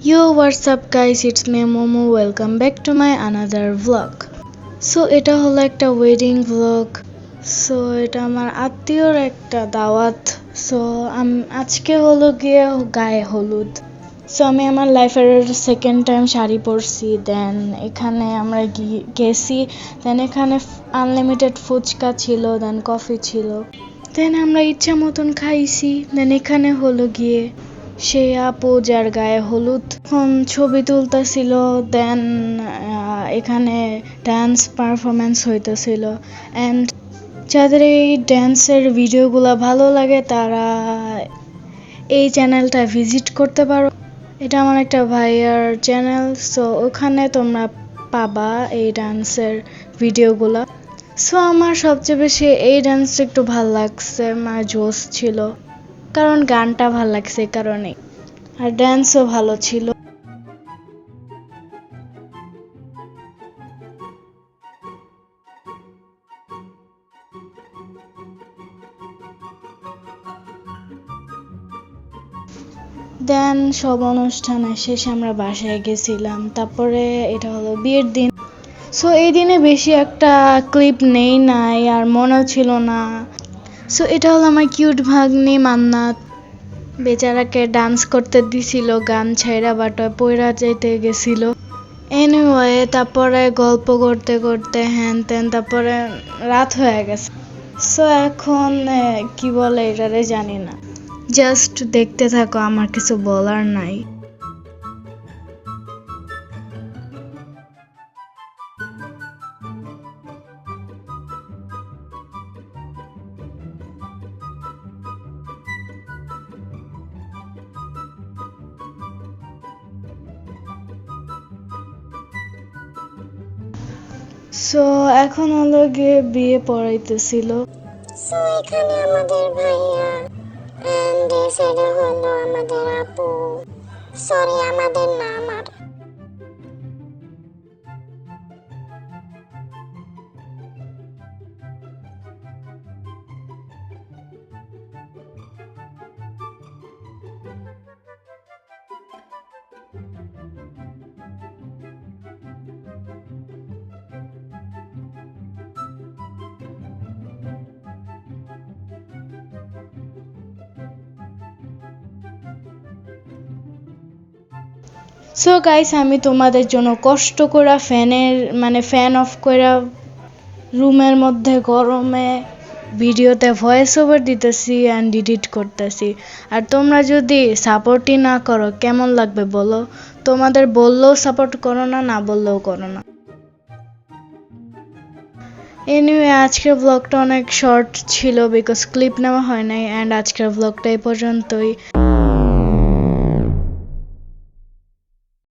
Yo, what's up guys? It's me Momo. Welcome back to my another vlog. So এটা হলো একটা wedding vlog. So এটা আমার আত্মীয়র একটা দাওয়াত. So আজকে হলো গিয়ে গায়ে হলুদ. সো আমি আমার লাইফের সেকেন্ড টাইম শাড়ি পরছি, দেন এখানে আমরা গেছি, দেন এখানে আনলিমিটেড ফুচকা ছিল, দেন কফি ছিল, দেন আমরা ইচ্ছা মতন খাইছি, দেন এখানে হলো গিয়ে সেই আপু যার গায়ে হলুদ এখন ছবি তুলতেছিল, দেন এখানে ডান্স পারফরমেন্স হইতেছিল। অ্যান্ড যাদের এই ড্যান্সের ভিডিওগুলো ভালো লাগে তারা এই চ্যানেলটা ভিজিট করতে পারো। এটা আমার একটা ভাইয়ার চ্যানেল, সো ওখানে তোমরা পাবা এই ডান্সের ভিডিওগুলো। সো আমার সবচেয়ে বেশি এই ডান্সটা একটু ভাল লাগছে, আমার জোশ ছিল, কারণ গানটা ভাল লাগছে এই কারণে, আর ডান্সও ভালো ছিল। দেন সব অনুষ্ঠানের শেষে আমরা বাসায় গেছিলাম, তারপরে এটা হলো বিয়ের দিন। সো এই দিনে বেশি একটা ক্লিপ নেই নাই আর মনেও ছিল না। সো এটা হলো আমার কিউট ভাগ্নি মান্নাত, বেচারাকে ডান্স করতে দিছিল, গান ছাইরা বাটা পয়রা যাইতে গেছিল। এনিওয়ে তারপরে গল্প করতে করতে হ্যান ত্যান তারপরে রাত হয়ে গেছে। সো এখন কি বলে এটারে জানি না, জাস্ট দেখতে থাকো, আমার কিছু বলার নাই। সো এখন হলো গিয়ে বিয়ে পড়াইতেছিল। সো এখানে আমাদের ভাইয়া এন্ড এই সাইডে হলো আমাদের আপু, সরি আমাদের না আমার। সো গাইস, আমি তোমাদের জন্য কষ্ট করে ফ্যান অফ করে রুমের মধ্যে গরমে ভিডিওতে ভয়েস ওভার দিতেছি অ্যান্ড এডিট করতেছি। আর তোমরা যদি সাপোর্টই না করো কেমন লাগবে বলো? তোমাদের বললেও সাপোর্ট করো না, না বললেও করো না। এনিওয়ে আজকের ব্লগটা অনেক শর্ট ছিল বিকজ ক্লিপ নেওয়া হয় নাই, অ্যান্ড আজকের ব্লগটা এই পর্যন্তই।